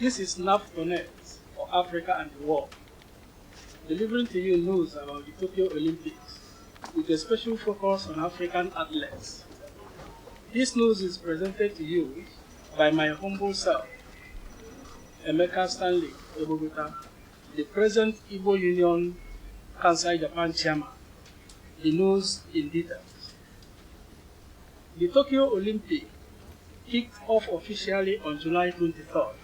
This is Nahfconnects for Africa and the world, delivering to you news about the Tokyo Olympics with a special focus on African athletes. This news is presented to you by my humble self, Emeka Stanley Egbogota, the present Igbo Union Kansai Japan chairman. The news in details. The Tokyo Olympic kicked off officially on July 23rd,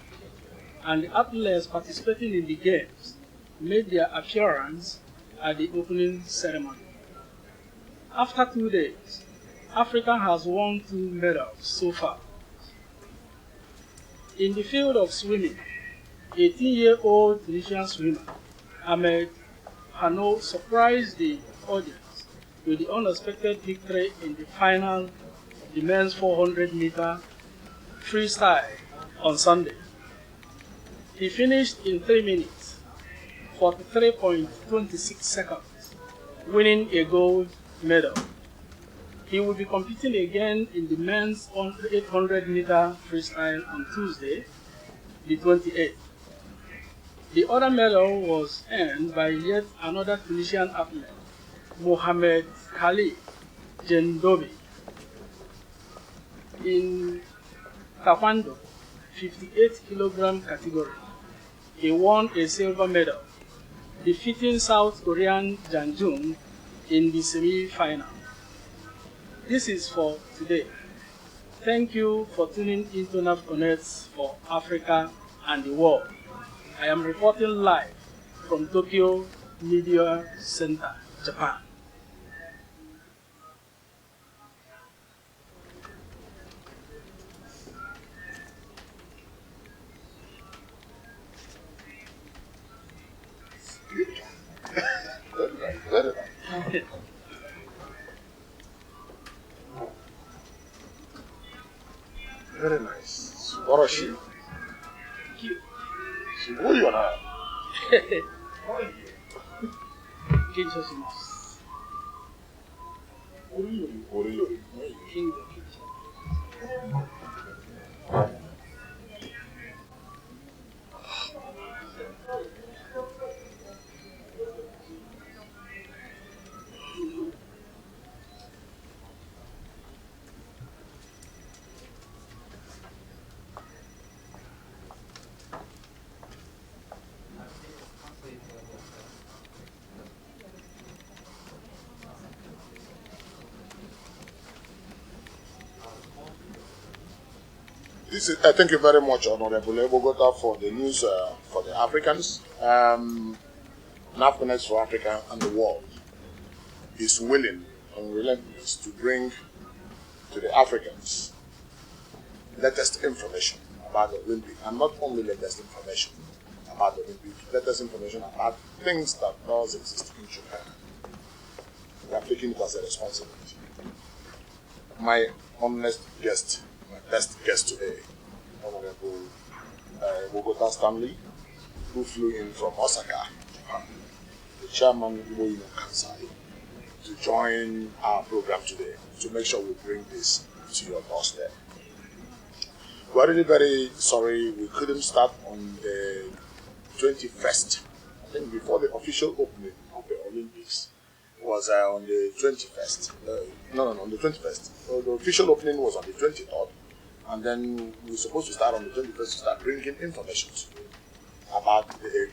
and the athletes participating in the games made their appearance at the opening ceremony. After 2 days, Africa has won 2 medals so far. In the field of swimming, 18-year-old Tunisian swimmer Ahmed Hano surprised the audience with the unexpected victory in the final of the men's 400-meter freestyle on Sunday. He finished in 3 minutes, 43.26 seconds, winning a gold medal. He will be competing again in the men's 800-meter freestyle on Tuesday, the 28th. The other medal was earned by yet another Tunisian athlete, Mohamed Khalid Jendobi. In Taekwondo, 58-kilogram category, he won a silver medal, defeating South Korean Jang Jung in the semi-final. This is for today. Thank you for tuning into Nahfconnects for Africa and the world. I am reporting live from Tokyo Media Center, Japan. Very nice. Very nice. 素晴らしい。すごいよね。緊張します。俺より緊張。Thank you very much, Honorable Egbogota, for the news for the Africans. Nahfconnects for Africa and the world is willing and relentless to bring to the Africans latest information about the Olympic, and not only latest information about the Olympic, latest information about things that does exist in Japan. We are taking it as a responsibility. My honest guest, my best guest today, Honorable Egbogota Stanley, who flew in from Osaka, Japan, the chairman of Igbo Union Kansai, to join our program today to make sure we bring this to your doorstep. We're really very sorry we couldn't start on the 21st. I think before the official opening of the Olympics was on the 21st. On the 21st. The official opening was on the 23rd. And then we were supposed to start on the 21st to start bringing information to you about the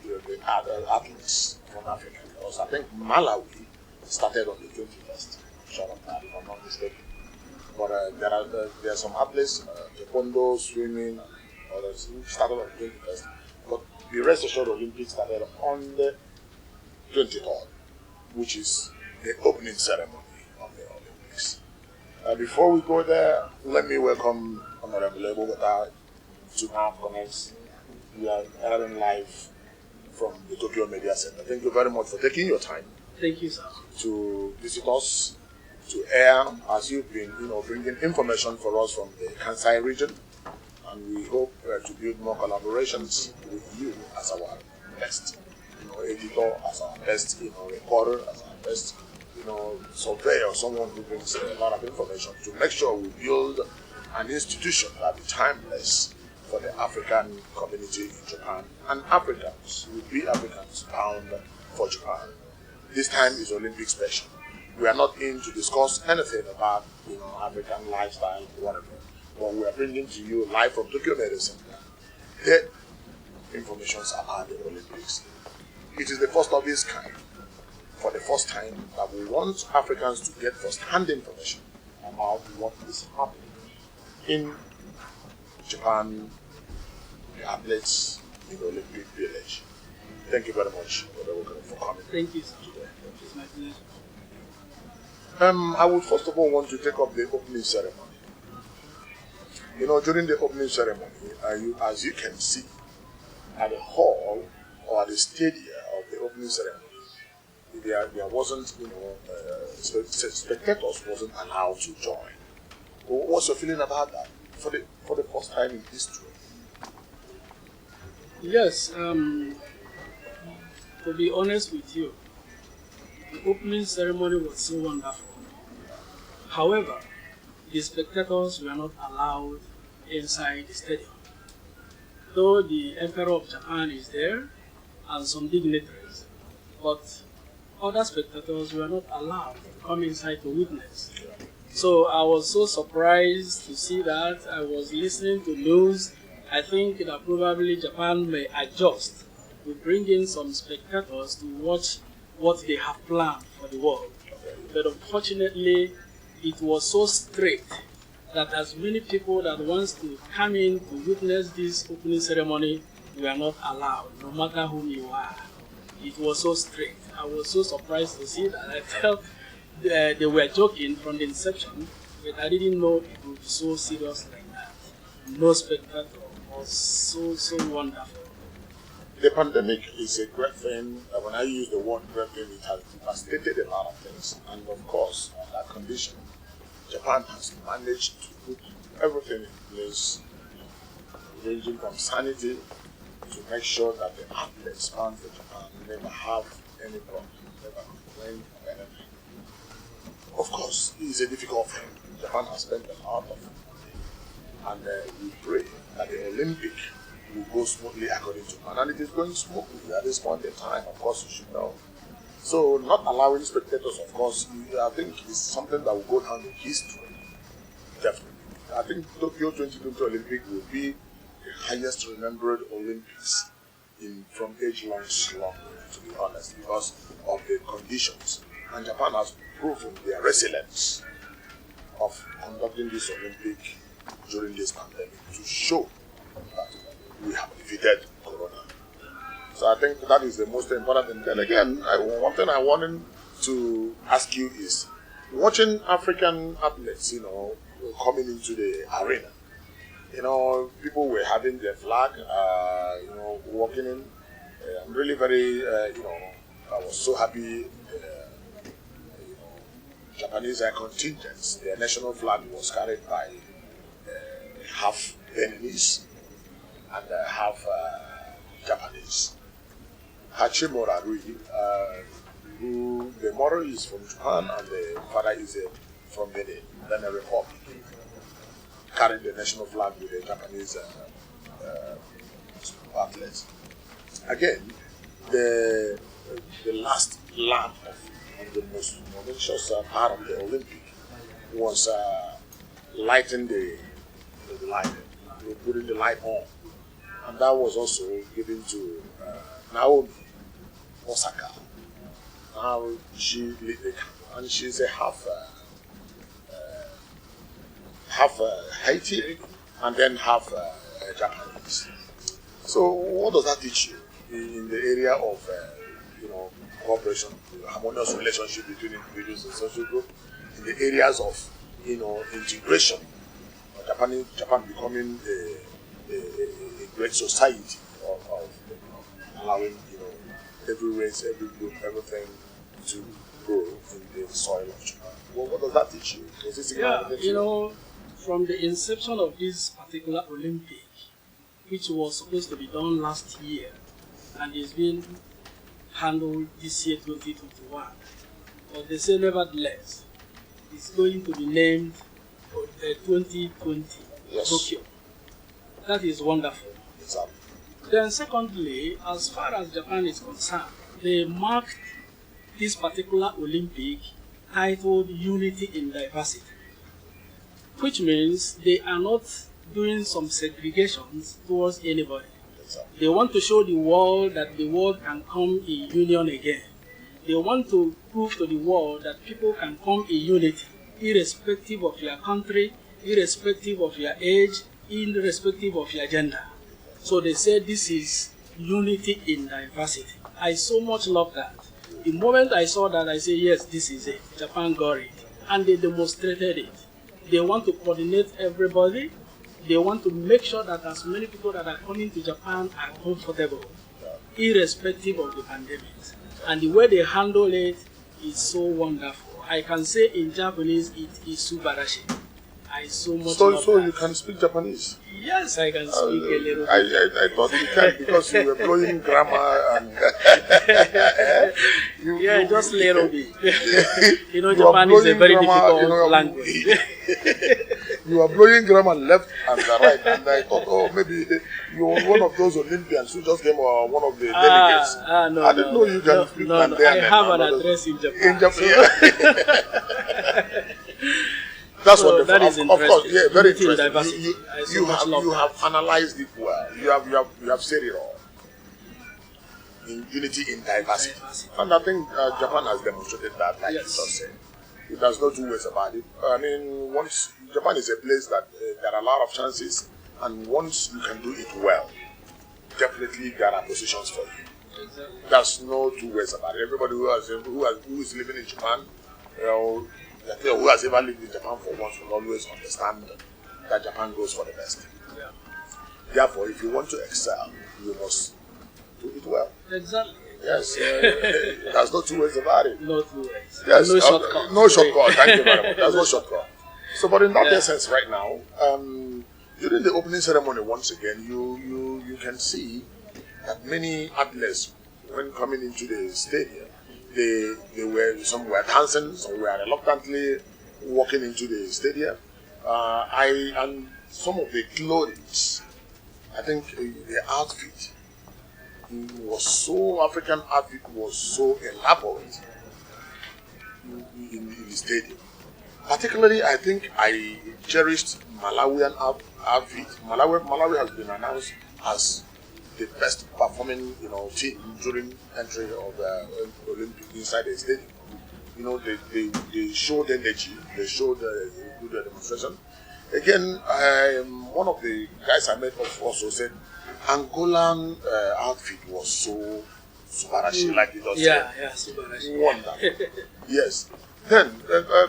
athletes from Africa. Because I think Malawi started on the 21st, if I'm not mistaken. But there are some athletes, taekwondo, swimming, others who started on the 21st. But the rest assured Olympics started on the 23rd, which is the opening ceremony of the Olympics. Before we go there, let me welcome Honorable Egbogota to Nahfconnects. We are airing live from the Tokyo Media Center. Thank you very much for taking your time. Thank you, sir. To visit us, to air, as you've been, bringing information for us from the Kansai region, and we hope to build more collaborations with you as our best, editor, as our best, reporter, as our best, surveyor, someone who brings a lot of information to make sure we build an institution that is timeless for the African community in Japan, and Africans will be Africans bound for Japan. This time is Olympic special. We are not in to discuss anything about African lifestyle, whatever, but we are bringing to you live from Tokyo Medicine the information about the Olympics. It is the first of its kind. For the first time, that we want Africans to get first-hand information about what is happening in Japan, the athletes in the Olympic Village. Thank you very much for coming. Thank you, sir. It's my pleasure. I would first of all want to take up the opening ceremony. During the opening ceremony, as you can see, at the hall or at the stadium of the opening ceremony, there wasn't, spectators wasn't allowed to join. What's your feeling about that for the first time in history? Yes, to be honest with you, the opening ceremony was so wonderful. However, the spectators were not allowed inside the stadium. Though the Emperor of Japan is there and some dignitaries, but other spectators were not allowed to come inside to witness. So I was so surprised to see that. I was listening to news. I think that probably Japan may adjust to bring in some spectators to watch what they have planned for the world. But unfortunately, it was so strict that as many people that wants to come in to witness this opening ceremony were not allowed, no matter whom you are. It was so strict. I was so surprised to see that. I felt they were joking from the inception, but I didn't know it would be so serious like that. No spectator was so wonderful. The pandemic is a great thing. When I use the word great thing, it has devastated a lot of things. And of course, on that condition, Japan has managed to put everything in place, ranging from sanity to make sure that the athletes bound for Japan never have any problems, never complain of anything. Of course, it is a difficult thing. Japan has spent a lot of money, and we pray that the Olympic will go smoothly according to plan, and it is going smoothly at this point in time. Of course, you should know. So, not allowing spectators, of course, I think is something that will go down in history. Definitely, I think Tokyo 2020 Olympic will be the highest remembered Olympics from age-long slumber, to be honest, because of the conditions. And Japan has proven their resilience of conducting this Olympic during this pandemic to show that we have defeated Corona. So I think that is the most important thing. Then again, one thing I wanted to ask you is, watching African athletes, coming into the arena, people were having their flag, walking in. I'm really very, I was so happy. Japanese contingents, their national flag was carried by half Beninese and half Japanese. Hachimura Rui, who the mother is from Japan and the father is from Benin, Benin Republic, carried the national flag with the Japanese athletes. Again, the last lap of the most momentous part of the Olympic was lighting the light, putting the light on, and that was also given to Naomi Osaka. Now she lit the candle, and she's a half Haiti and then half Japanese. So what does that teach you in the area of cooperation, harmonious relationship between individuals and social group, in the areas of integration, Japan becoming a great society of allowing every race, every group, everything to grow in the soil of Japan. Well, what does that teach you? Does it significant? From the inception of this particular Olympic, which was supposed to be done last year, and is being handled this year, 2021. But they say, nevertheless, it's going to be named 2020 yes. Tokyo. That is wonderful. Exactly. Then secondly, as far as Japan is concerned, they marked this particular Olympic titled Unity in Diversity, which means they are not doing some segregations towards anybody. Exactly. They want to show the world that the world can come in union again. They want to prove to the world that people can come in unity, irrespective of your country, irrespective of your age, irrespective of your gender. So they say this is unity in diversity. I so much love that. The moment I saw that, I said, yes, this is it. Japan got it. And they demonstrated it. They want to coordinate everybody. They want to make sure that as many people that are coming to Japan are comfortable, irrespective of the pandemic. And the way they handle it is so wonderful. I can say in Japanese, it is subarashi. I so much love So that. you can speak Japanese? Yes, I can speak a little bit. I thought you can because you were blowing grammar and... just a little bit. Japan is a very difficult language. You are blowing grammar left and right, and I thought, maybe you were one of those Olympians who just came one of the delegates. No, I didn't know you can speak Mandarin. I have an address in Japan. In Japan, That's so wonderful. that is of course, yeah, very interesting. You have analyzed it well. You have said it all. In unity in diversity. And I think Japan has demonstrated that, like you just said. There's no two ways about it. I mean, once Japan is a place that there are a lot of chances, and once you can do it well, definitely there are positions for you. Exactly. There's no two ways about it. Everybody who is living in Japan, who has ever lived in Japan for once will always understand that Japan goes for the best. Yeah. Therefore, if you want to excel, you must do it well. Exactly. Yes, there's no two ways about it. No two ways. Yes, no shortcut. No shortcut. Thank you very much. There's no shortcut. So, but in that essence, right now, during the opening ceremony, once again, you can see that many athletes, when coming into the stadium, some were dancing, some were reluctantly walking into the stadium. And some of the clothes, I think the outfit was so, African outfit was so elaborate in the stadium. Particularly, I think I cherished Malawian outfit. Malawi has been announced as the best performing, team during entry of the Olympic inside the stadium. They showed energy. They showed good demonstration. Again, one of the guys I met also said Angolan outfit was so subarashi, like you just said. Yeah, subarashi. Wonderful. Yes. Then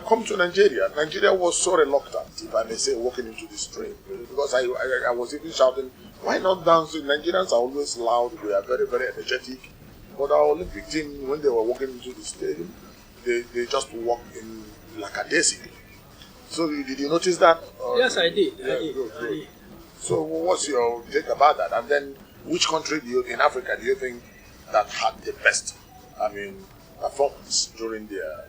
come to Nigeria. Nigeria was so reluctant, if I may say, walking into the street, because I was even shouting, "Why not dance?" Nigerians are always loud. We are very, very energetic. But our Olympic team, when they were walking into the stadium, they just walked in lackadaisically. So did you notice that? Yes, I did. Yeah, I did. Good. So what's your take about that? And then, which country in Africa do you think that had the best, performance during their,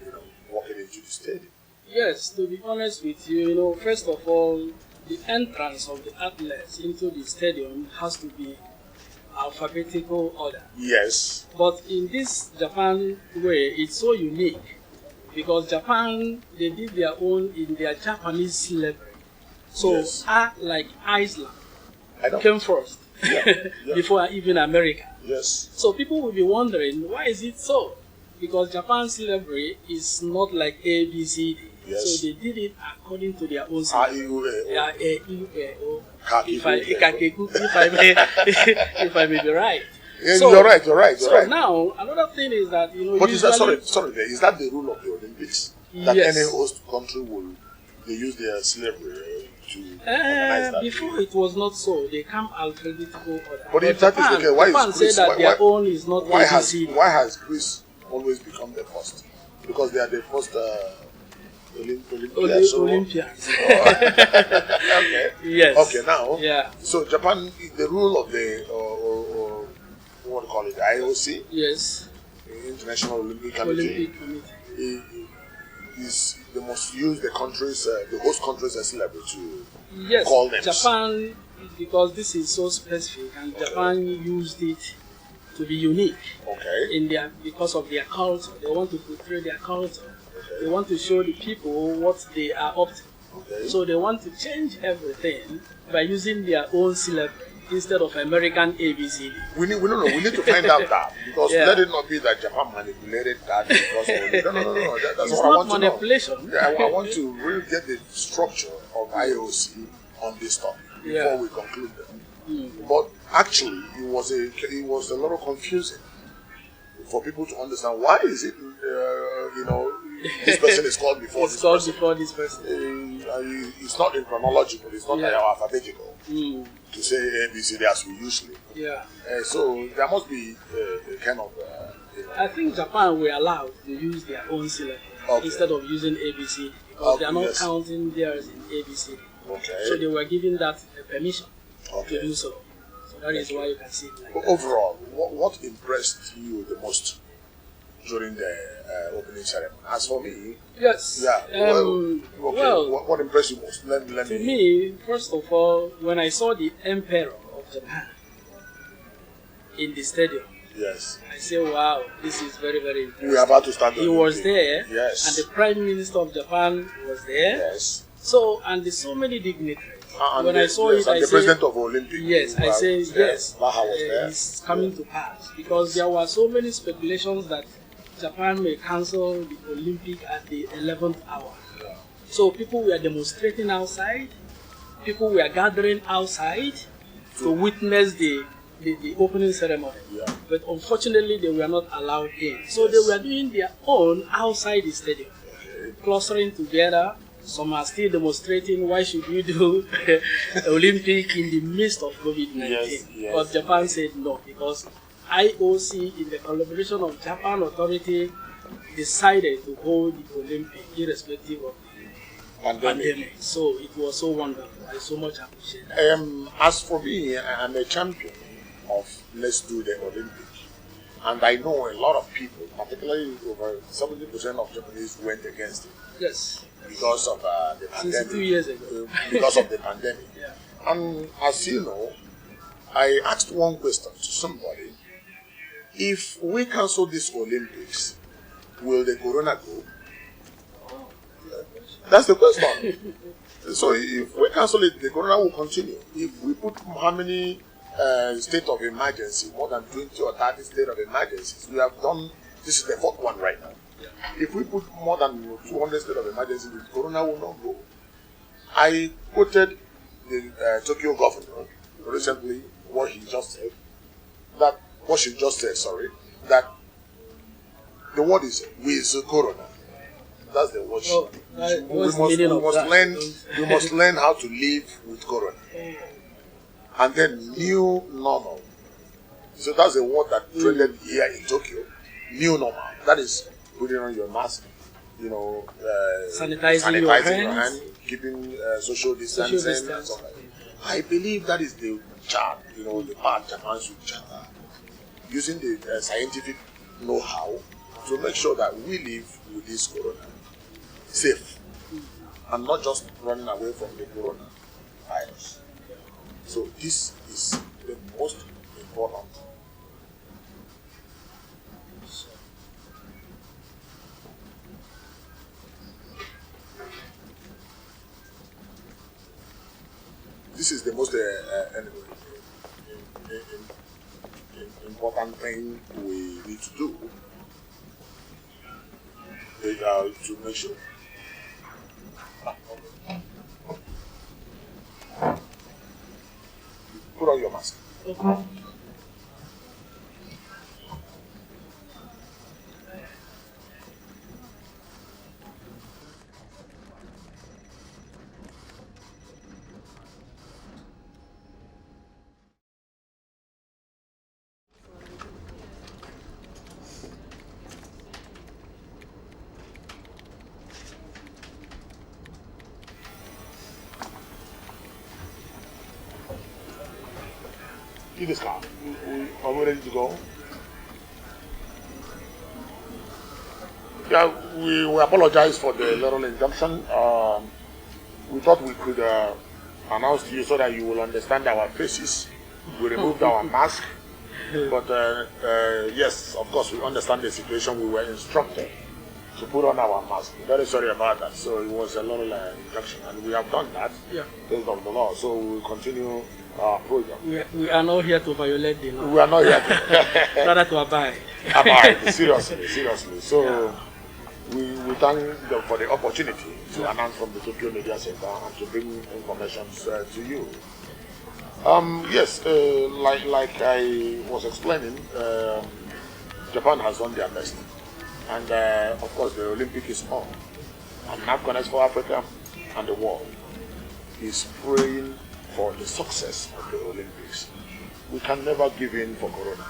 walking into the stadium? Yes, to be honest with you, first of all, the entrance of the athletes into the stadium has to be alphabetical order. Yes. But in this Japan way, it's so unique because Japan, they did their own in their Japanese slavery. So, yes. Like Iceland I came first yeah. before even America. Yes. So people will be wondering, why is it so? Because Japan's slavery is not like A, B, C, D. Yes. So they did it according to their own slavery. If I may be right. Yeah, so, you're right. So now, another thing is that, But is that, is that the rule of the Olympics? That yes. any host country they use their slavery to organize that? Before it was not so. They come alphabetical order. But if that is okay, why Japan is Greece? said that their own is not why ABC. has Greece always become the first? Because they are the first Olympians. Okay. Yes. Okay, now. Yeah. So Japan, the rule of the what do you call it, the IOC? Yes. International Olympic Committee. Is they must use the countries, the host countries as slavery to yes. call names. Japan because this is so specific, and Japan used it to be unique in because of their culture. They want to portray their culture. They want to show the people what they are up to. So they want to change everything by using their own syllabus instead of American ABC. We need to find out that, because let it not be that Japan manipulated that. Because no. That's it's what I want not manipulation. to know. Yeah, I want to really get the structure of IOC on this topic before we conclude them. But actually, it was a lot of confusing for people to understand why is it this person is called before this person. Before this person. It's not in chronological. It's not alphabetical to say ABC as we usually. So there must be a kind of. I think Japan were allowed to use their own syllabus instead of using ABC, because they are not counting theirs in ABC. So they were given that permission to do so. So that is why you can see it like that. Overall, what impressed you the most during the opening ceremony? As for me, what impressed you most? Let to me, first of all, when I saw the Emperor of Japan in the stadium, I said, wow, this is very, very interesting. We are about to start. He was there, and the Prime Minister of Japan was there. So, and there's so many dignitaries. When I saw it, I the said, President of Olympic. I said, it's coming to pass, because there were so many speculations that Japan may cancel the Olympic at the 11th hour. So people were demonstrating outside, people were gathering outside to witness the opening ceremony. But unfortunately, they were not allowed in. So they were doing their own outside the stadium, clustering together. Some are still demonstrating why should we do Olympic in the midst of COVID-19. But Japan said no, because IOC, in the collaboration of Japan authority, decided to hold the Olympic irrespective of the pandemic. So it was so wonderful. I so much appreciate that. As for me, I'm a champion of let's do the Olympic. And I know a lot of people, particularly over 70% of Japanese, went against it. Because of the pandemic. Since 2 years ago. Because of the pandemic. And as you know, I asked one question to somebody. If we cancel this Olympics, will the corona go? That's the question. So if we cancel it, the corona will continue. If we put how many state of emergency, more than 20 or 30 state of emergencies, we have done, this is the fourth one right now. If we put more than 200 state of emergency, the corona will not go. I quoted the Tokyo governor recently, what she just said, that the word is with corona. That's the word. We must learn how to live with corona. And then new normal. So that's the word that trended here in Tokyo. New normal. That is putting on your mask, sanitizing your hands, keeping social distancing, and stuff like that. I believe that is the chart, the part Japan should chart, using the scientific know-how to make sure that we live with this corona safe and not just running away from the corona virus. So this is the most important. This is the most important thing we need to do to make sure. Put on your mask. This car. Are we ready to go? Yeah, we apologize for the little interruption. We thought we could announce to you so that you will understand our faces. We removed our mask. But yes, of course, we understand the situation. We were instructed to put on our mask. Very sorry about that. So it was a little injunction, and we have done that based on the law. So we will continue our program. We are not here to violate the law. We are not here to rather to abide. Abide, seriously. So we thank them for the opportunity to announce from the Tokyo Media Center and to bring information to you. Yes, like I was explaining, Japan has done their best. And of course the Olympic is on. And Nahfconnects for Africa and the world is praying for the success of the Olympics. We can never give in for Corona.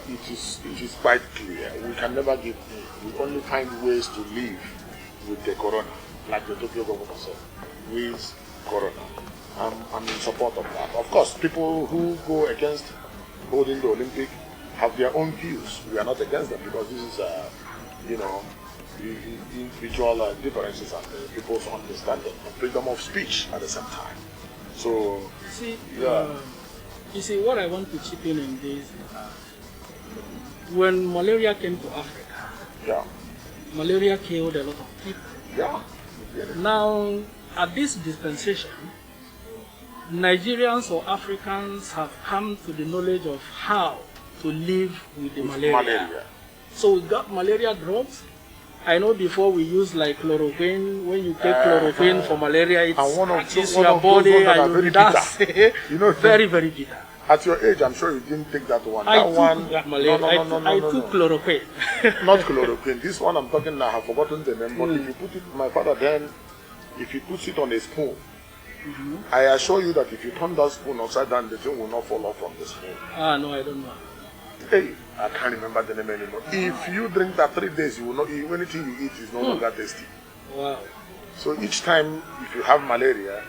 It is quite clear. We can never give in. We only find ways to live with the Corona, like the Tokyo government said, with Corona. I'm in support of that. Of course, people who go against holding the Olympic have their own views. We are not against them because this is, individual differences and people's understanding and freedom of speech at the same time. So, you see, what I want to chip in this, when malaria came to Africa, malaria killed a lot of people. Now, at this dispensation, Nigerians or Africans have come to the knowledge of how to live with the malaria. So we got malaria drugs. I know before we used like chloroquine. When you take chloroquine for malaria, it touches your body and that's very, very bitter. At your age, I'm sure you didn't take that one. I took chloroquine. Not chloroquine. This one I'm talking now, I have forgotten the name. But if you put it, my father then, if he puts it on a spoon, I assure you that if you turn that spoon upside down, the thing will not fall off from the spoon. No, I don't know. Hey, I can't remember the name anymore. If you drink that 3 days, you will not eat. Anything you eat is no longer tasty. Wow. So each time, if you have malaria,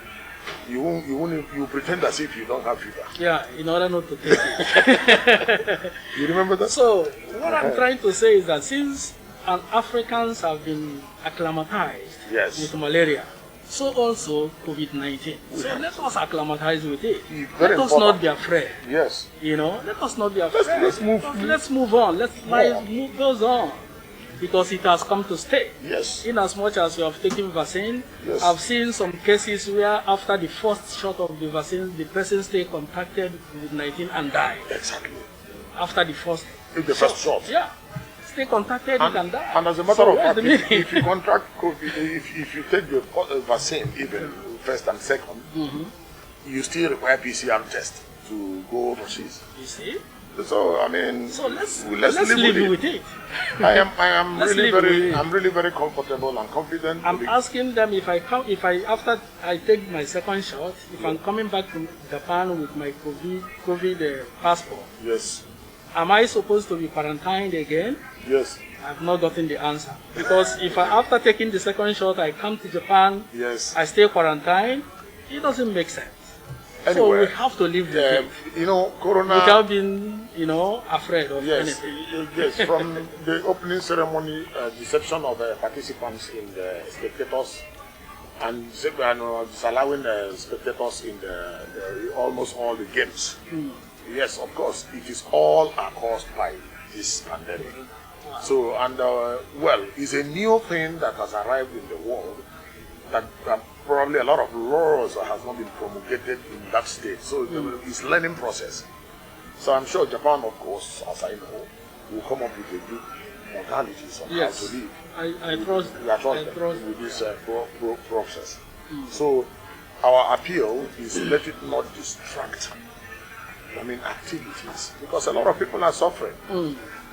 you pretend as if you don't have fever. Yeah, in order not to take it. You remember that? So what I'm trying to say is that since Africans have been acclimatized with malaria, so also COVID-19. So let us acclimatize with it. Let us not be afraid. Yes. Let us not be afraid. Let's move on. Life goes on. Because it has come to stay. Yes. In as much as we have taken vaccine, I've seen some cases where after the first shot of the vaccine, the person stay contacted with COVID-19 and died. Exactly. After the first shot. Yeah. Stay contacted and die. And as a matter of fact, if you contract COVID, if you take the vaccine, even first and second, you still require PCR test to go overseas. You see? So I mean, let's live with it. I'm really very comfortable and confident. I'm asking them if after I take my second shot, if I'm coming back to Japan with my COVID passport. Yes. Am I supposed to be quarantined again? Yes. I've not gotten the answer. Because if after taking the second shot I come to Japan, I stay quarantined, it doesn't make sense. Anyway, so we have to live with it. Corona, without being, afraid of anything. Yes, from the opening ceremony, deception of participants in the spectators, and disallowing the spectators in the almost all the games. Yes, of course, it is all caused by this pandemic. So, it's a new thing that has arrived in the world that probably a lot of laws has not been promulgated in that state. So it's a learning process. So I'm sure Japan, of course, as I know, will come up with a good modalities on how to live. I trust with this process. So our appeal is let it not distract activities, because a lot of people are suffering.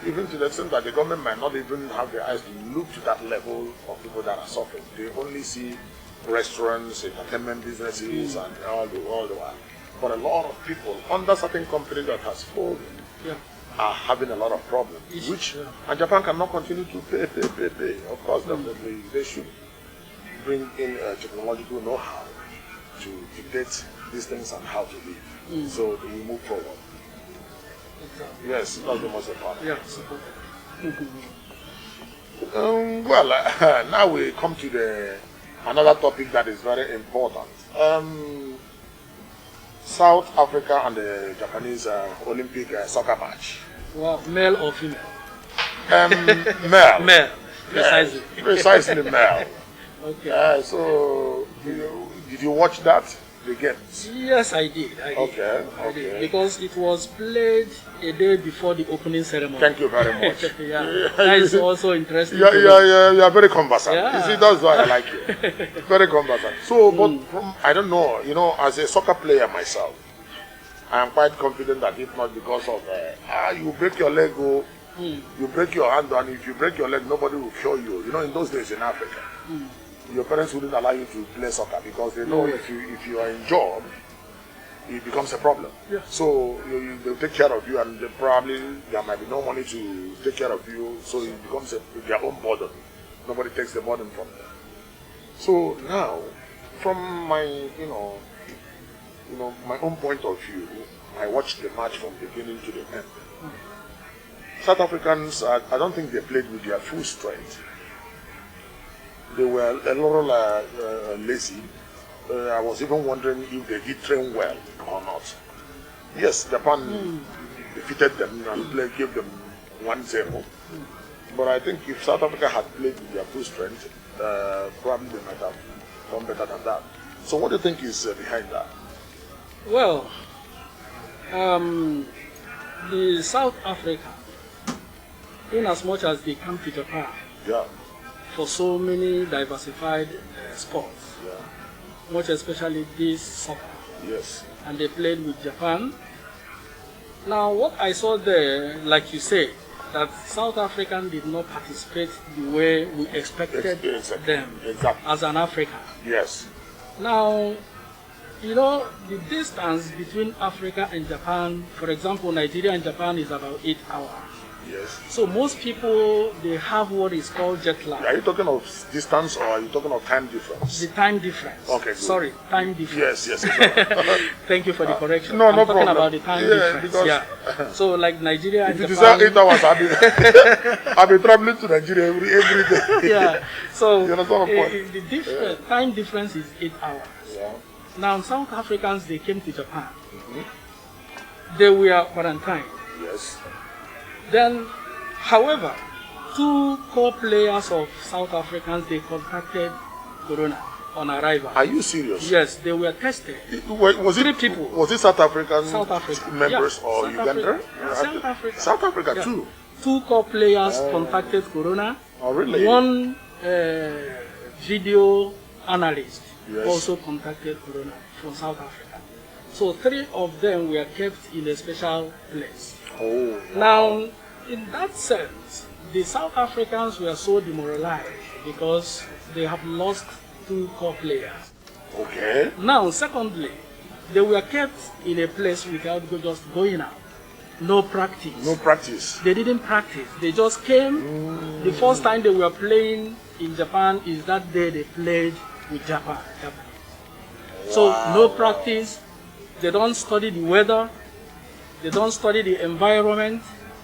Even to the extent that the government might not even have the eyes to look to that level of people that are suffering. They only see restaurants, entertainment businesses, and all the while. But a lot of people under certain companies that has fallen are having a lot of problems, and Japan cannot continue to pay. Of course, definitely they should bring in technological know-how to dictate these things and how to live. So we move forward. Yes, that's the most important. Yeah. Now we come to the another topic that is very important. South Africa and the Japanese Olympic soccer match. Well, male or female? Male. Male, precisely. Yeah, precisely male. Okay. So, did you watch that? The games? Yes, I did. I did. Because it was played a day before the opening ceremony. Thank you very much. That is also interesting. You are very conversant. Yeah. You see, that's why I like you. Very conversant. So, but I don't know, as a soccer player myself, I am quite confident that if not because of, you break your leg, you break your hand, and if you break your leg, nobody will cure you. In those days in Africa. Your parents wouldn't allow you to play soccer because they know if you are injured, it becomes a problem. Yeah. So they'll take care of you, and there might be no money to take care of you, so it becomes their own burden. Nobody takes the burden from them. So now, from my my own point of view, I watched the match from beginning to the end. South Africans, I don't think they played with their full strength. They were a little lazy. I was even wondering if they did train well or not. Yes, Japan defeated them and gave them 1-0. But I think if South Africa had played with their full strength, probably they might have done better than that. So what do you think is behind that? Well, the South Africa, in as much as they come to Japan, for so many diversified sports, much especially this soccer. Yes. And they played with Japan. Now, what I saw there, like you say, that South African did not participate the way we expected them as an African. Yes. Now, the distance between Africa and Japan, for example, Nigeria and Japan is about 8 hours. Yes. So most people, they have what is called jet lag. Are you talking of distance or are you talking of time difference? The time difference. Okay, good. Sorry, time difference. Yes. Thank you for the correction. No, I'm no talking problem. about the time difference. So like Nigeria and Japan. If it is 8 hours, I'll be traveling to Nigeria every day. So you understand the point? The time difference is 8 hours. Yeah. Now South Africans, they came to Japan. They were quarantined. Yes. Then, however, 2 core players of South Africans, they contracted corona on arrival. Are you serious? Yes, they were tested. Was 3 it people. Was it South African members or South Uganda? South Africa. South Africa too. 2 core players contracted corona. Oh, really? 1 video analyst also contracted corona from South Africa. So 3 of them were kept in a special place. Oh, wow. Now, in that sense, the South Africans were so demoralized because they have lost 2 core players. Okay. Now, secondly, they were kept in a place without just going out. No practice. No practice. They didn't practice. They just came. The first time they were playing in Japan is that day they played with Japan. Wow. So, no practice. They don't study the weather. They don't study the environment,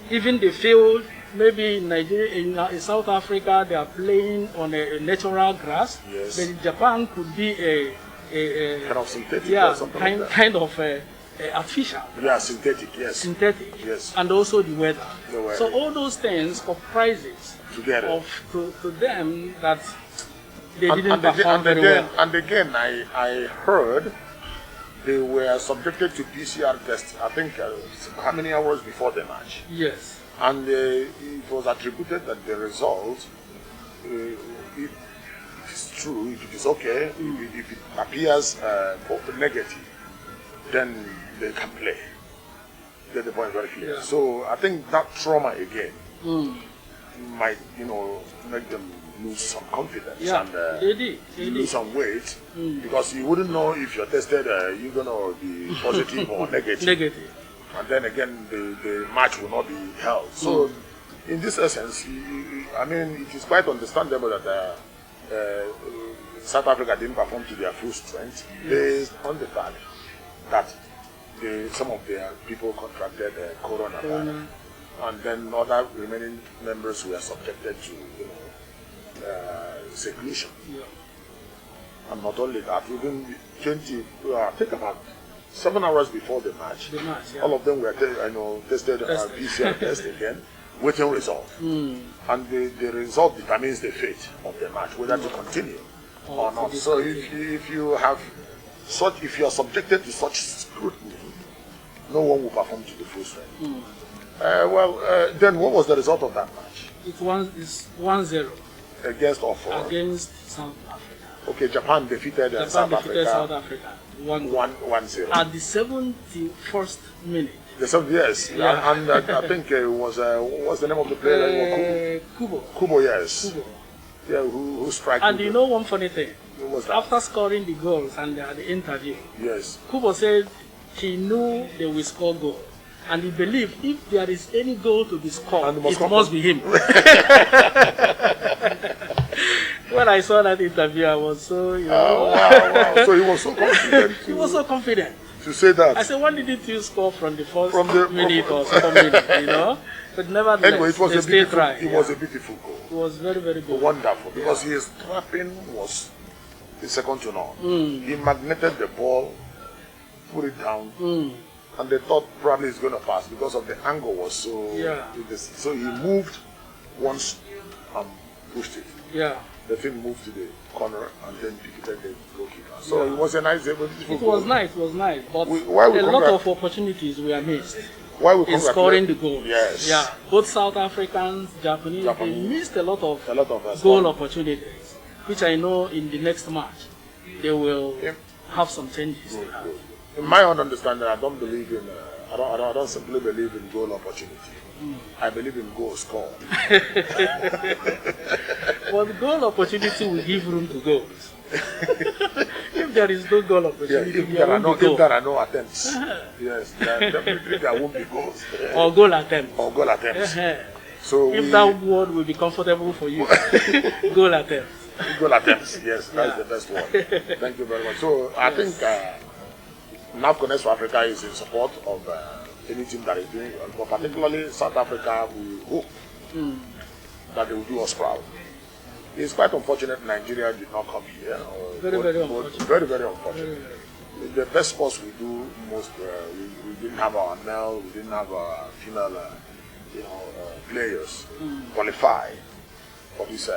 even the field. Maybe in Nigeria, in South Africa, they are playing on a natural grass. Yes. But in Japan, could be a kind of synthetic or something like that. Kind of artificial. Yeah, synthetic. Yes. Synthetic. Yes. And also the weather. The weather. So all those things comprises together to them that they didn't perform very well. And again, I heard they were subjected to PCR tests, I think, how many hours before the match? Yes. And it was attributed that the result, if it is true, if it is okay, if it appears negative, then they can play. Get the point very clear. Yeah. So I think that trauma again might, make them lose some confidence and they lose some weight because you wouldn't know if you're tested, you're going to be positive or negative. And then again, the match will not be held. So, in this essence, it is quite understandable that South Africa didn't perform to their full strength based on the fact that some of their people contracted corona. And then other remaining members were subjected to seclusion. And not only that, within 20, I think about 7 hours before the match, yeah. all of them were tested PCR test again, waiting result. And the result determines the fate of the match, whether to continue or not. So if you are subjected to such scrutiny, no one will perform to the full strength. Then what was the result of that match? It's 1-0. Against or for? Against South Africa. Okay, Japan defeated South Africa. 1-0. At the 71st minute. Yes. Yeah. And I think it was, what's the name of the player? Kubo, yes. Kubo. Yeah, who struck. And you know one funny thing? What was that? After scoring the goals and the interview, yes, Kubo said he knew they will score goal. And he believed if there is any goal to be scored, it must be him. When I saw that interview, I was so, wow. So he was so confident. He was so confident. To say that. I said, when did you score from the first minute or second minute, But nevertheless, anyway, it was a beautiful goal. It was very, very good. Wonderful, because his trapping was second to none. He magneted the ball, put it down, and they thought probably it's going to pass because of the angle was so. Yeah. So he moved once and pushed it. Yeah. The thing moved to the corner and then defeated the goalkeeper. So it was a nice, beautiful goal. It was nice, but a lot of opportunities were missed. In scoring the goals. Yes. Yeah. Both South Africans, Japanese, they missed a lot of goal opportunities, which I know in the next match they will have some changes. In my own understanding, I don't believe in. I don't simply believe in goal opportunity. I believe in goal score. Well, the goal opportunity will give room to goals. If there is no goal opportunity, if there are no attempts, yes, definitely there won't be goals. Or goal attempts. So if that word will be comfortable for you, goal attempts. Goal attempts, yes, that's the best word. Thank you very much. So I think Nahfconnects Africa is in support of any team that is doing well, but particularly South Africa, we hope that they will do us proud. It's quite unfortunate Nigeria did not come here. Very unfortunate. Very, very unfortunate. The best sports we do most, we didn't have our male, we didn't have our female, players qualify for this,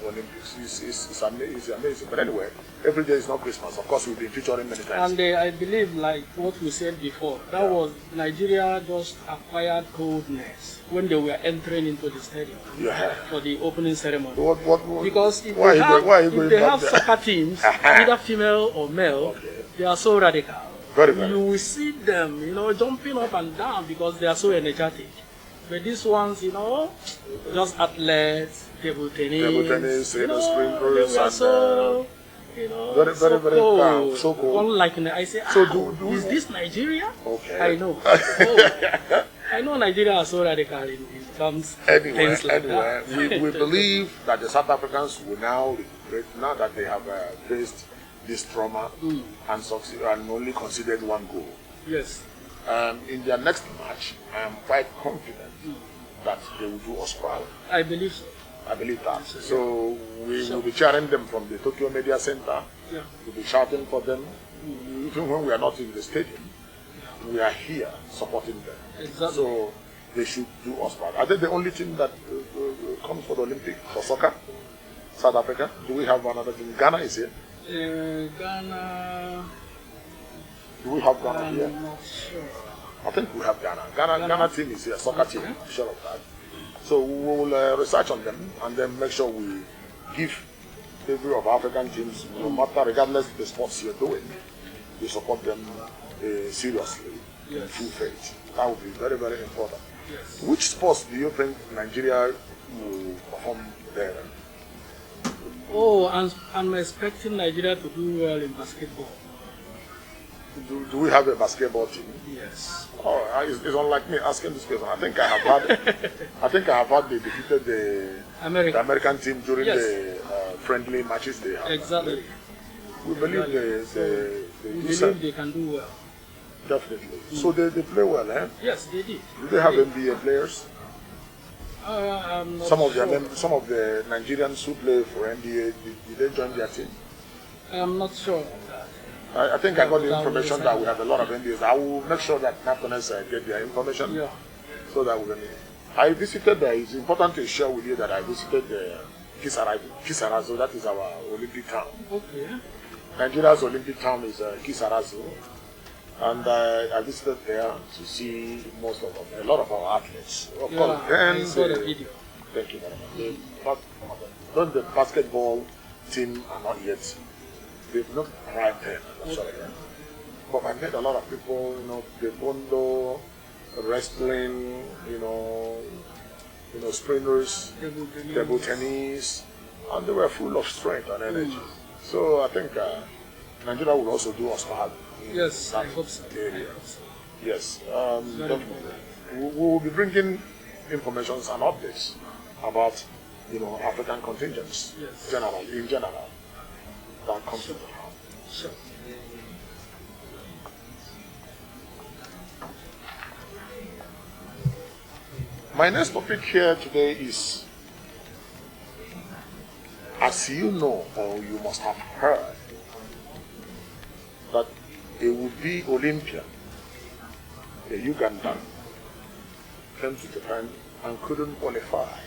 Olympics. It's amazing. But anyway, every day is not Christmas. Of course, we've been featuring many times. And I believe, like what we said before, that was Nigeria just acquired coldness when they were entering into the stadium for the opening ceremony. Because if they have soccer teams, either female or male, they are so radical. Very, very. You will see them, jumping up and down because they are so energetic. But these ones, just athletes, table tennis, spring rolls, they were so, very, very, very calm, so cool. Unlike, I say, is this Nigeria? Okay. I know. I know Nigeria are so radical in terms of things like that. We believe that the South Africans will now recuperate, now that they have faced this trauma and succeed and only conceded one goal. Yes. In their next match, I am quite confident that they will do us proud. I believe so. I believe that. So we will be cheering them from the Tokyo Media Center. Yeah. We'll be shouting for them. Even when we are not in the stadium, we are here supporting them. Exactly. So they should do us proud. Are they the only team that comes for the Olympics for soccer? South Africa? Do we have another team? Ghana is here. Ghana. Do we have Ghana here? I'm not sure. I think we have Ghana. Ghana team is here, soccer team. I'm sure of that. So we will research on them and then make sure we give every of African teams, no matter regardless of the sports you're doing, we support them seriously in full faith. That would be very, very important. Yes. Which sports do you think Nigeria will perform there? Oh, I'm expecting Nigeria to do well in basketball. Do we have a basketball team? Yes. Oh, it's unlike me asking this question. I think I have had they defeated the American team during the friendly matches they have. Exactly. We believe we believe they can do well. Definitely. So they play well, eh? Yes, they did. Do they have NBA players? I'm not some sure. of the Nigerians who play for NBA, did they join their team? I'm not sure of that. I think I got the information that we have a lot of NDAs. I will make sure that Nahfconnects get their information so that we can. I visited, it's important to share with you that I visited Kisarazu, that is our Olympic town. Okay. Nigeria's Olympic town is Kisarazu. And I visited there to see a lot of our athletes. Of course, I saw the video. Thank you very much. The basketball team are not yet, they've not arrived there. Sorry. But I met a lot of people, taekwondo, wrestling, sprinters, table tennis, and they were full of strength and energy. So I think Nigeria will also do us proud. Yes, I hope so. Yes, we will be bringing information and updates about African contingents in general that come to the house. Sure. My next topic here today is, as you know or you must have heard, that a would-be Olympian, a Ugandan, came to Japan and couldn't qualify.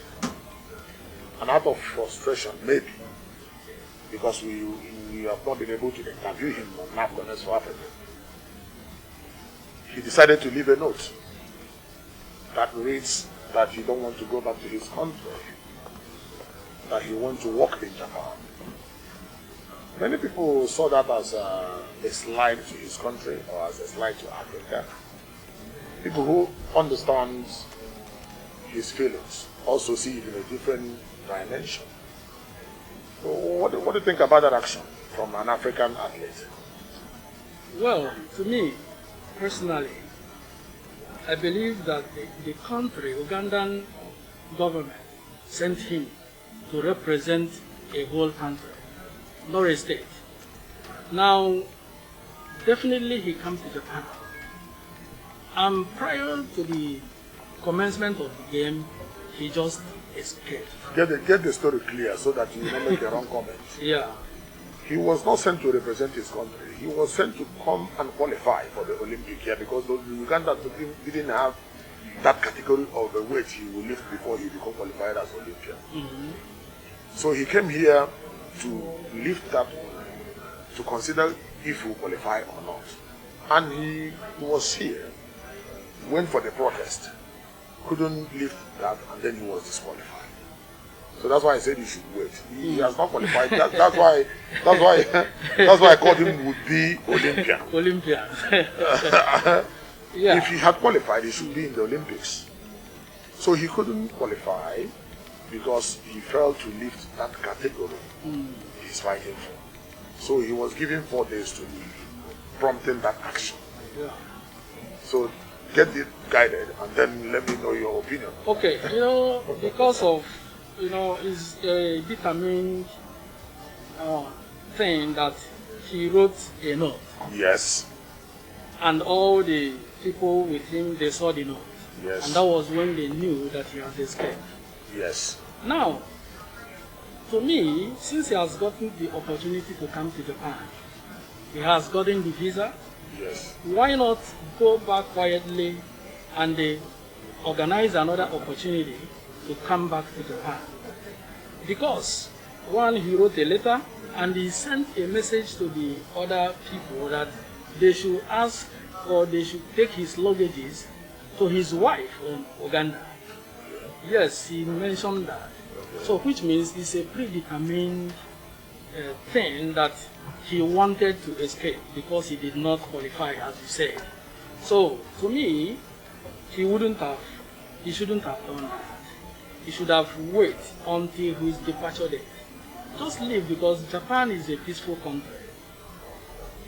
And out of frustration, maybe, because we have not been able to interview him on Nahfconnects for Africa, he decided to leave a note that reads that he don't want to go back to his country, that he wants to work in Japan. Many people saw that as a slight to his country or as a slight to Africa. People who understand his feelings also see it in a different dimension. So what do you think about that action from an African athlete? Well, to me, personally, I believe that the country, Ugandan government, sent him to represent a whole country, not a state. Now, definitely he came to Japan. And prior to the commencement of the game, he just escaped. Get the story clear so that you don't make a wrong comment. Yeah. He was not sent to represent his country. He was sent to come and qualify for the Olympic here because the Uganda didn't have that category of the weight he will lift before he become qualified as Olympian. So he came here to lift that, to consider if he will qualify or not. And he was here, went for the protest, couldn't lift that, and then he was disqualified. So that's why I said he should wait. He has not qualified. That's why I called him would-be Olympian. Olympian. If he had qualified, he should be in the Olympics. So he couldn't qualify because he failed to lift that category he's fighting for. So he was given 4 days to leave, prompting that action. Yeah. So get it guided and then let me know your opinion. Okay, because of is a determined thing that he wrote a note. Yes. And all the people with him, they saw the note. Yes. And that was when they knew that he has escaped. Yes. Now, to me, since he has gotten the opportunity to come to Japan, he has gotten the visa. Yes. Why not go back quietly and organize another opportunity to come back to Japan? Because, one, he wrote a letter and he sent a message to the other people that they should ask or they should take his luggages to his wife in Uganda. Yes, he mentioned that. So, which means it's a predetermined thing that he wanted to escape because he did not qualify, as you said. So, to me, he shouldn't have done that. He should have waited until his departure date. Just leave because Japan is a peaceful country.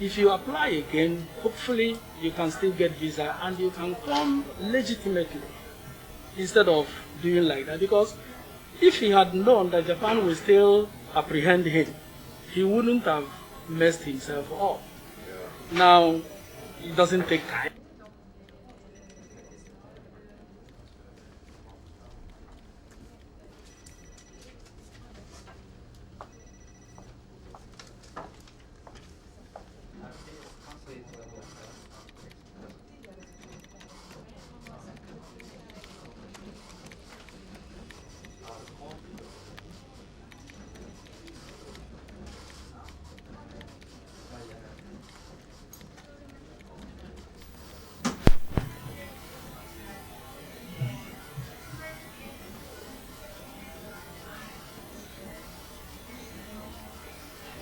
If you apply again, hopefully you can still get visa and you can come legitimately instead of doing like that. Because if he had known that Japan will still apprehend him, he wouldn't have messed himself up. Yeah. Now, it doesn't take time.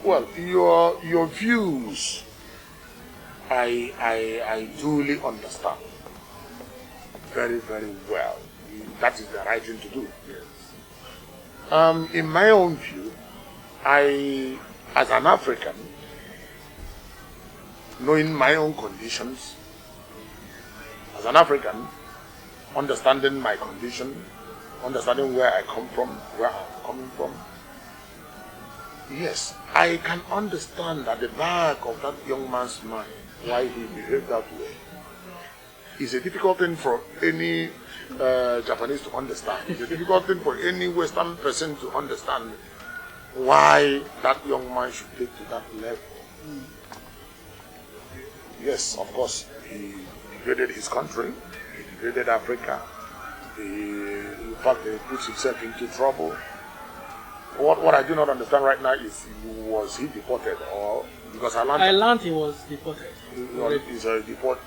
Well, your views, I duly understand very, very well. That is the right thing to do. Yes. In my own view, as an African, knowing my own conditions, as an African, understanding my condition, understanding where I come from, where I'm coming from, yes, I can understand at the back of that young man's mind why he behaved that way. It's a difficult thing for any Japanese to understand. It's a difficult thing for any Western person to understand why that young man should take to that level. Yes, of course, he degraded his country, he degraded Africa, in fact, he puts himself into trouble. What I do not understand right now is, was he deported or because I learned he was deported.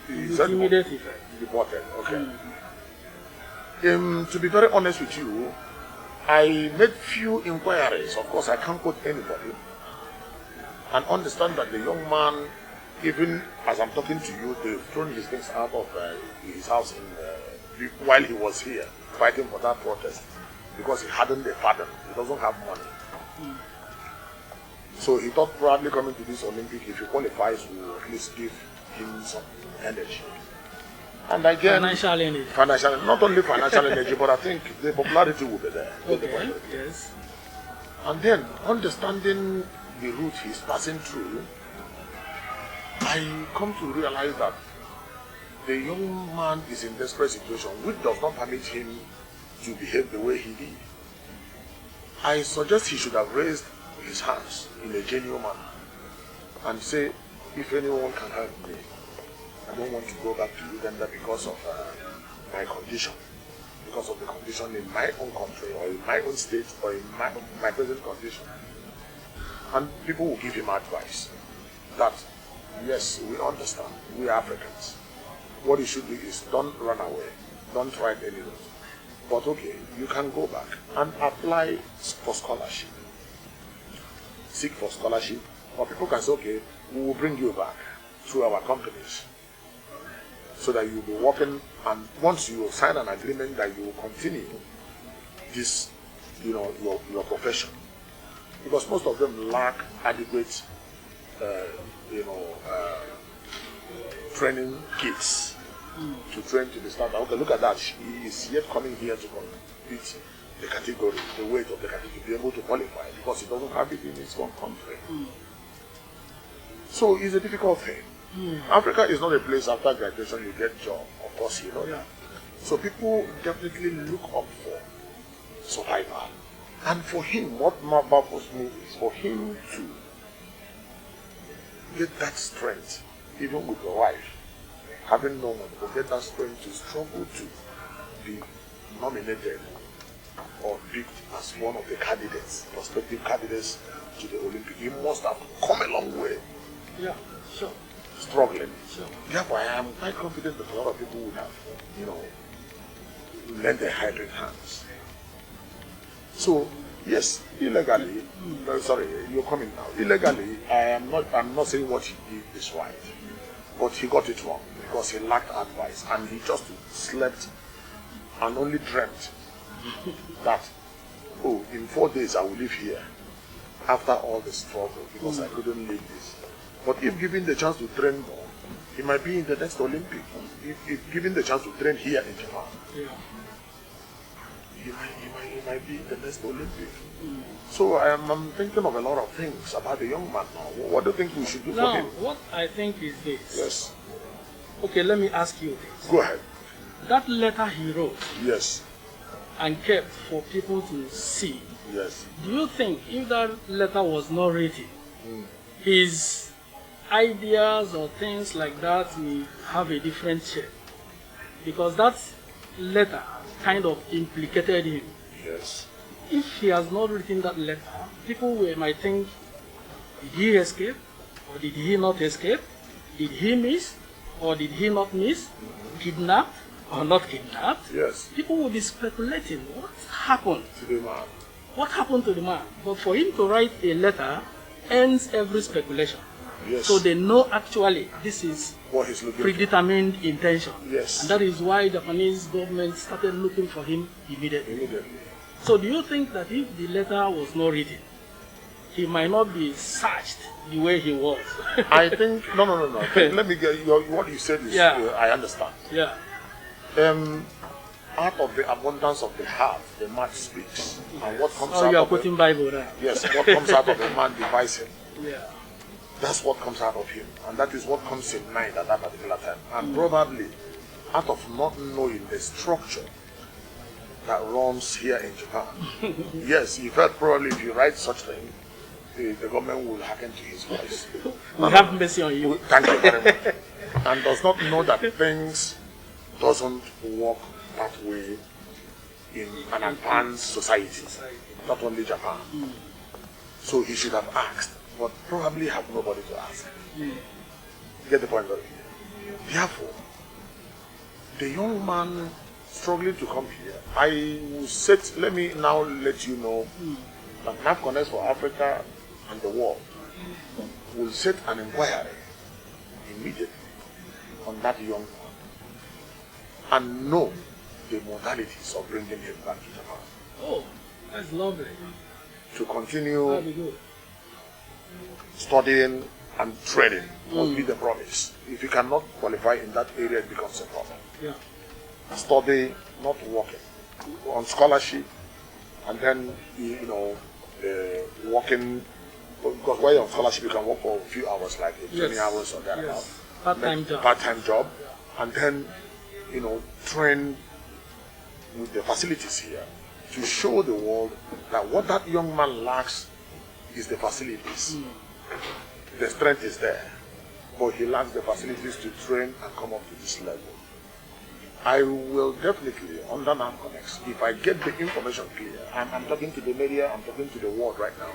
He's Immediately deported. Okay. To be very honest with you, I made few inquiries. Of course, I can't quote anybody, and understand that the young man, even as I'm talking to you, they've thrown his things out of his house while he was here fighting for that protest. Because he hadn't a father, he doesn't have money. So he thought probably coming to this Olympic, if he qualifies, will at least give him some energy. And again, financial energy. Not only financial energy, but I think the popularity will be there. Okay. Yes. And then, understanding the route he's passing through, I come to realize that the young man is in desperate situation, which does not permit him to behave the way he did. I suggest he should have raised his hands in a genuine manner and say, if anyone can help me, I don't want to go back to Uganda because of my condition, because of the condition in my own country or in my own state or in my present condition. And people will give him advice that, yes, we understand, we are Africans. What you should do is don't run away, don't try it anymore. But okay, you can go back and apply for scholarship. Seek for scholarship. Or people can say, okay, we will bring you back through our companies so that you'll be working, and once you sign an agreement that you will continue this, your profession. Because most of them lack adequate, training kits. To train to the starter. Okay, look at that. He is yet coming here to compete the category, the weight of the category, to be able to qualify because he doesn't have it in his own country. So it's a difficult thing. Africa is not a place after graduation you get job. Of course, you know that. So people definitely look up for survival. And for him, what baffles me is for him to get that strength, even with your wife. Having no one to get that strength to struggle to be nominated or picked as one of the candidates, prospective candidates to the Olympic. He must have come a long way. Yeah, sure. Struggling. Sure. Therefore, I am quite confident that a lot of people would have, lent their helping hands. So, yes, illegally, sorry, you're coming now. Illegally, I'm not saying what he did is right, but he got it wrong. Because he lacked advice and he just slept and only dreamt that, oh, in 4 days I will live here after all the struggle because I couldn't leave this. But if given the chance to train more, he might be in the next Olympic. If given the chance to train here in Japan, he might be in the next Olympic. So I'm thinking of a lot of things about the young man now. What do you think we should do for him? What I think is this. Yes. Okay, let me ask you this. Go ahead. That letter he wrote. Yes. And kept for people to see. Yes. Do you think if that letter was not written, his ideas or things like that will have a different shape. Because that letter kind of implicated him. Yes. If he has not written that letter, people might think, did he escape? Or did he not escape? Did he miss? Or did he not miss? Kidnapped? Or not kidnapped? Yes. People will be speculating, what happened to the man? What happened to the man? But for him to write a letter ends every speculation. Yes. So they know actually this is what he's looking predetermined for. Intention. Yes. And that is why the Japanese government started looking for him immediately. So do you think that if the letter was not written, he might not be searched the way he was? I think, no. Let me get what you said is, I understand. Yeah. Out of the abundance of the heart, the mouth speaks. And what comes out you are of quoting Bible, right? Yes, what comes out of a man divides him. Yeah. That's what comes out of him. And that is what comes in mind at that particular time. And probably out of not knowing the structure that runs here in Japan. Yes, you felt probably if you write such thing, the government will hearken to his voice. We have mercy on you. Thank you very much. And does not know that things doesn't work that way in an advanced society, not only Japan. So he should have asked, but probably have nobody to ask. Get the point of it? Therefore, the young man struggling to come here, I will let me now let you know that Nahfconnects for Africa and the world will set an inquiry immediately on that young man and know the modalities of bringing him back to Japan. Oh, that's lovely. To continue That'd be good. Studying and training must be the promise. If you cannot qualify in that area, it becomes a problem. Yeah. Study, not working. On scholarship, and then, working, because while you're on scholarship, you can work for a few hours, like 20 hours or thereabout. Yes. Part-time job. Part-time job. And then, train with the facilities here to show the world that what that young man lacks is the facilities. The strength is there, but he lacks the facilities to train and come up to this level. I will definitely, under Nahfconnects, if I get the information clear, I'm talking to the media, I'm talking to the world right now,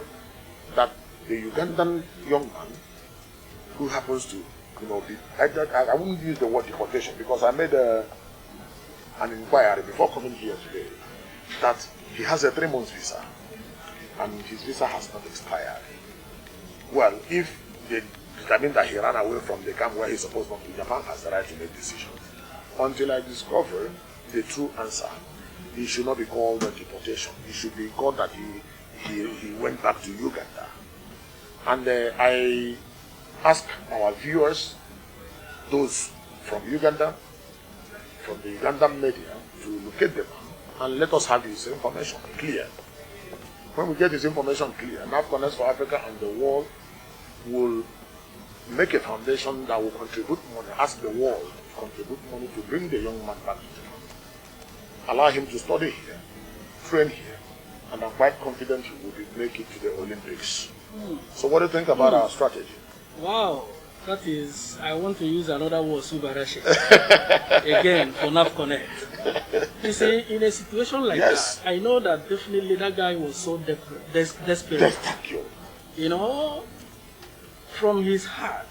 that the Ugandan young man who happens to, be, I wouldn't use the word deportation because I made an inquiry before coming here today that he has a 3-month visa and his visa has not expired. Well, if they determine that he ran away from the camp where he's supposed to be, Japan has the right to make decisions. Until I discover the true answer, he should not be called a deportation. He should be called that he went back to Uganda. And I ask our viewers, those from Uganda, from the Ugandan media, to locate them and let us have this information clear. When we get this information clear, Nahfconnects for Africa and the world will make a foundation that will contribute money, ask the world to contribute money to bring the young man back to Japan. Allow him to study here, train here, and I'm quite confident he will make it to the Olympics. So what do you think about our strategy? Wow, that is, I want to use another word, subarashi. Again, for Nahfconnects. You see, in a situation like that, I know that definitely that guy was so desperate. From his heart,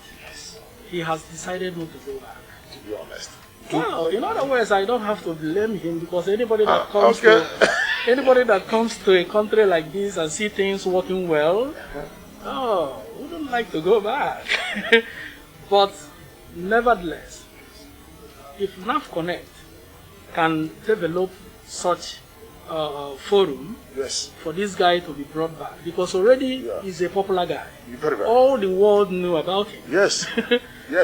he has decided not to go back. To be honest. Well, in other words, I don't have to blame him because anybody that comes to a country like this and see things working well, wouldn't like to go back. But nevertheless, if Nahfconnects can develop such forum for this guy to be brought back, because already he's a popular guy. All the world knew about him. Yes.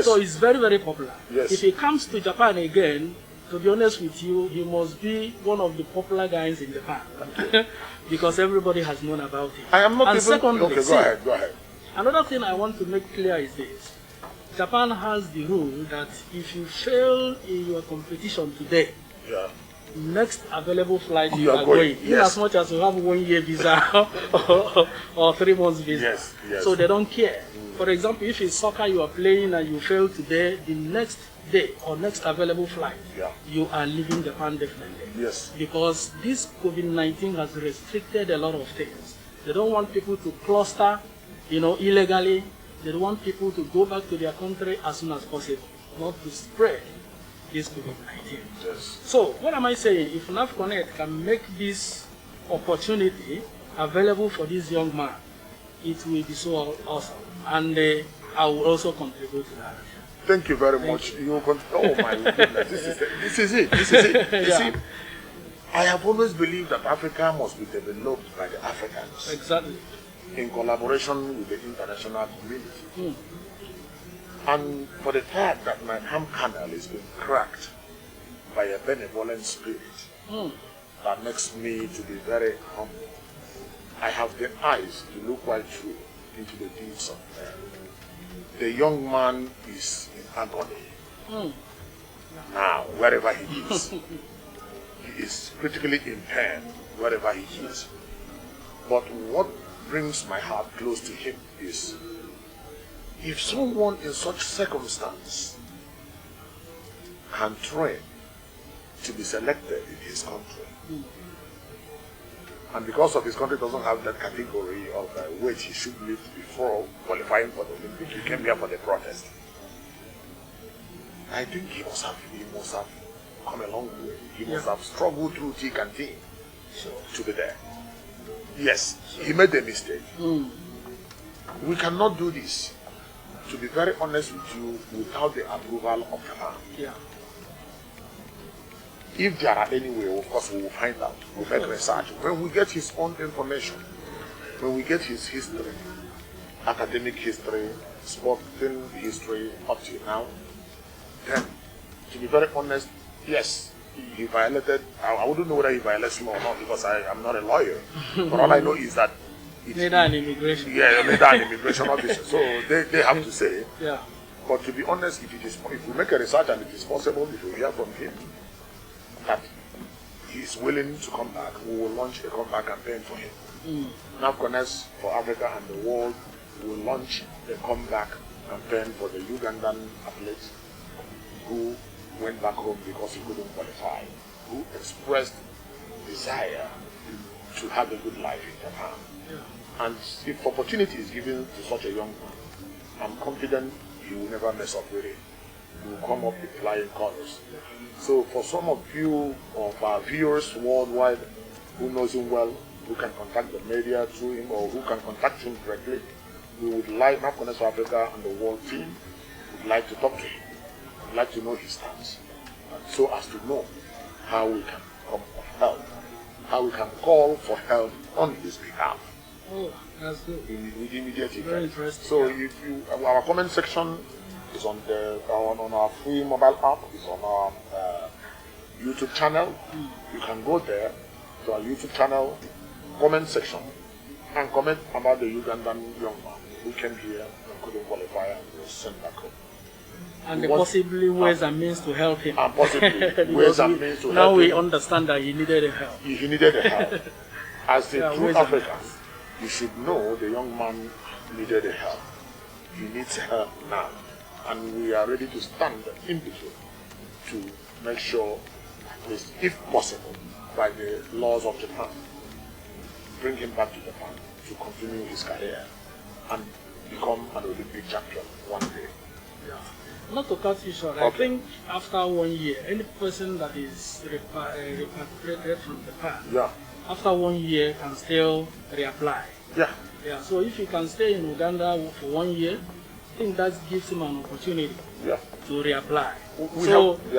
So he's very, very popular. Yes. If he comes to Japan again, to be honest with you, he must be one of the popular guys in Japan. Because everybody has known about him. I am not and even... secondly, Okay, go ahead. Another thing I want to make clear is this. Japan has the rule that if you fail in your competition today, next available flight You are going. in as much as you have 1 year visa or 3 months visa. Yes, yes. So they don't care. For example, if it's soccer you are playing and you fail today, the next day or next available flight, you are leaving Japan definitely. Yes. Because this COVID-19 has restricted a lot of things. They don't want people to cluster, illegally. They don't want people to go back to their country as soon as possible, not to spread this COVID-19. Yes. So, what am I saying? If Nahfconnects can make this opportunity available for this young man, it will be so awesome. And I will also contribute to that. Thank you very much. Oh my goodness, this is it. You see, I have always believed that Africa must be developed by the Africans. Exactly. In collaboration with the international community. And for the fact that my ham canal is being cracked by a benevolent spirit, that makes me to be very humble. I have the eyes to look right through into the deeds of men. The young man is in agony. Now, wherever he is, he is critically impaired wherever he is. But what brings my heart close to him is, if someone in such circumstance can train to be selected in his country, and because of his country doesn't have that category of weight he should lift before qualifying for the Olympic, he came here for the protest. I think he must have come a long way. He must have struggled through thick and thin to be there. Yes, he made a mistake. We cannot do this, to be very honest with you, without the approval of Japan. If there are any way, of course we will find out. We'll make research. When we get his own information, when we get his history, academic history, sporting history up to now, then, to be very honest, yes, he violated, I wouldn't know whether he violates law or not because I am not a lawyer. But all I know is that neither an immigration. Yeah, neither an immigration officer. So they have to say. Yeah. But to be honest, if we make a research and it is possible, if we hear from him that he is willing to come back, we will launch a comeback campaign for him. Nahfconnects for Africa and the world will launch a comeback campaign for the Ugandan athlete who went back home because he couldn't qualify, who expressed desire to have a good life in Japan. And if opportunity is given to such a young man, I'm confident he will never mess up with it. He will come up with flying colors. So for some of you, of our viewers worldwide who knows him well, who can contact the media through him or who can contact him directly, we would like, Nahfconnects Africa and the world team would like to talk to him, would like to know his stance, so as to know how we can come for help, how we can call for help on his behalf. Oh, that's good. With immediate effect. Very interesting. So if you, our comment section is on our free mobile app, it's on our YouTube channel. You can go there to our YouTube channel, comment section, and comment about the Ugandan young man who came here and couldn't qualify and was sent back home. And the possibly ways and means to help him. And possibly ways and means to help him. Now we understand that he needed the help. He needed the help. As a true African, you should know the young man needed the help. He needs help now. And we are ready to stand in between to make sure, at least if possible, by the laws of Japan, bring him back to Japan to continue his career and become an Olympic champion one day. Not to cut you short, I think after 1 year, any person that is repatriated from Japan, after 1 year can still reapply. Yeah. So if he can stay in Uganda for 1 year, I think that gives him an opportunity to reapply.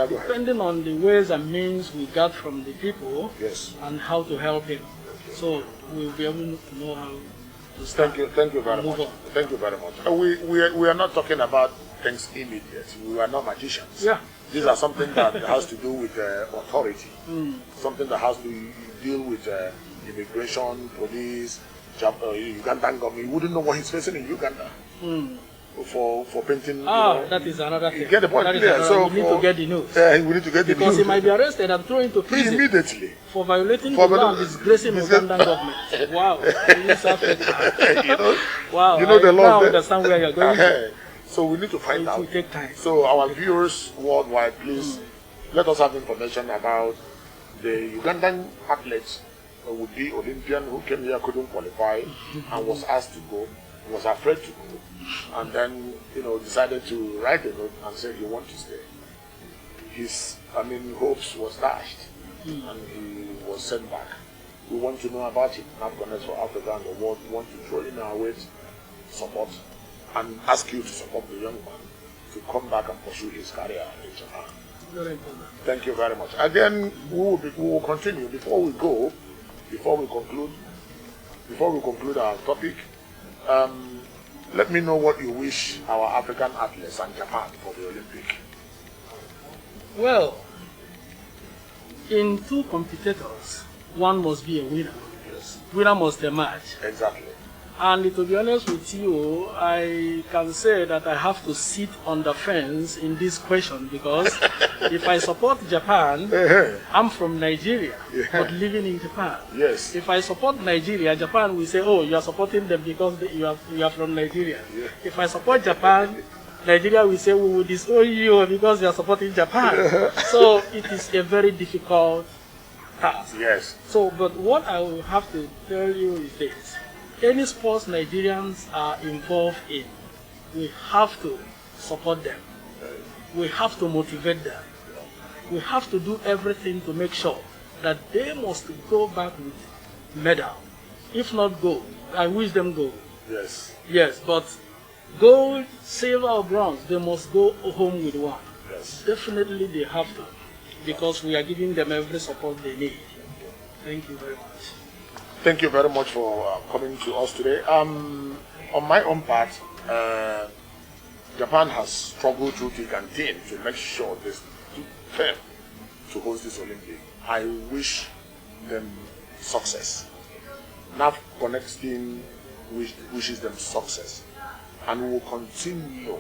Depending on the ways and means we got from the people and how to help him, so we'll be able to know how to start. Thank you very much. Thank you very much. We are not talking about things immediate. We are not magicians. These are something that has to do with authority, something that has to deal with immigration, police, Ugandan government. You wouldn't know what he's facing in Uganda. for painting. That is another thing. You get the point. So we need to get the news. We need to get the news. Because he might be arrested and thrown into prison immediately for violating the law and disgracing the Ugandan government. Wow. Wow. You know the law. Now I understand where you're going to. So we need to find out. It will take time. So our viewers worldwide, please let us have information about the Ugandan athletes who would be Olympian who came here, couldn't qualify, and was asked to go, was afraid to go, and then decided to write a note and said he wants to stay. His hopes was dashed, and he was sent back. We want to know about it. Nahfconnects for Africa and the world want to throw in our weight support and ask you to support the young man to come back and pursue his career in Japan. Very important. Thank you very much. Again, we will continue. Before we conclude our topic, let me know what you wish our African athletes and Japan for the Olympic. Well, in two competitors, one must be a winner. Yes. Winner must emerge. Exactly. And to be honest with you, I can say that I have to sit on the fence in this question because if I support Japan, I'm from Nigeria, but living in Japan. Yes. If I support Nigeria, Japan will say, oh, you are supporting them because you are from Nigeria. Yeah. If I support Japan, Nigeria will say, we will disown you because you are supporting Japan. So it is a very difficult task. Yes. So, but what I will have to tell you is this. Any sports Nigerians are involved in, we have to support them. We have to motivate them. We have to do everything to make sure that they must go back with medal. If not gold, I wish them gold. Yes. Yes, but gold, silver or bronze, they must go home with one. Yes. Definitely they have to, because we are giving them every support they need. Thank you very much. Thank you very much for coming to us today. On my own part, Japan has struggled through thick and thin to make sure they stood firm to host this Olympic. I wish them success. Nahfconnects team wishes them success, and we will continue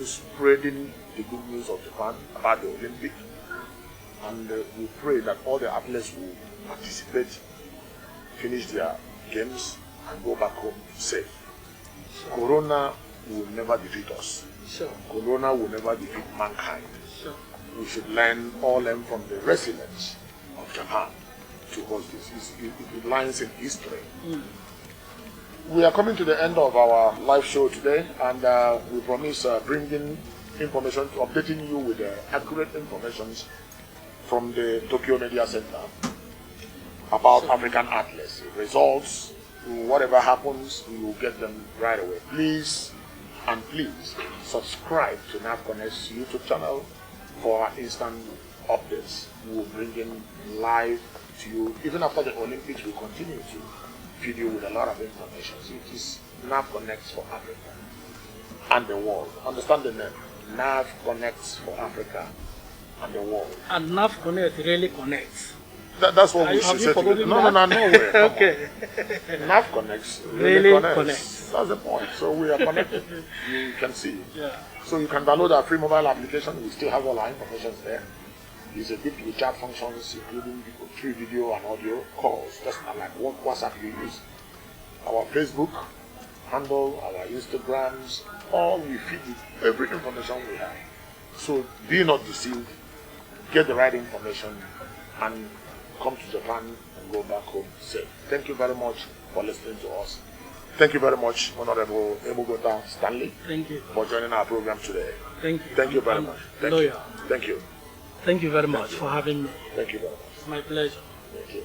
spreading the good news of Japan about the Olympic. And we pray that all the athletes will participate, finish their games, and go back home safe. Sure. Corona will never defeat us. Sure. Corona will never defeat mankind. Sure. We should learn from the resilience of Japan to host this. It lies in history. We are coming to the end of our live show today, and we promise bringing information, updating you with accurate information from the Tokyo Media Center about African athletes. Results, whatever happens, we will get them right away. Please subscribe to Nahfconnects YouTube channel for our instant updates. We will bring in live to you. Even after the Olympics, we continue to feed you with a lot of information. So it is Nahfconnects for Africa and the world. Understand the name? Nahfconnects for Africa and the world. And Nahfconnects really connects. That's what we should say. No way. Okay. Nahfconnects really connects. That's the point. So we are connected. You can see. Yeah. So you can download our free mobile application. We still have all our information there. It's equipped with chat functions, including free video and audio calls, just like what WhatsApp you use. Our Facebook handle, our Instagrams, all we feed you every information we have. So be not deceived. Get the right information and come to Japan and go back home safe. Thank you very much for listening to us. Thank you very much, Honorable Egbogota Stanley. Thank you for joining our program today. Thank you. Thank you very much. Thank you. Thank you. Thank you very much for having me. Thank you very much. It's my pleasure. Thank you.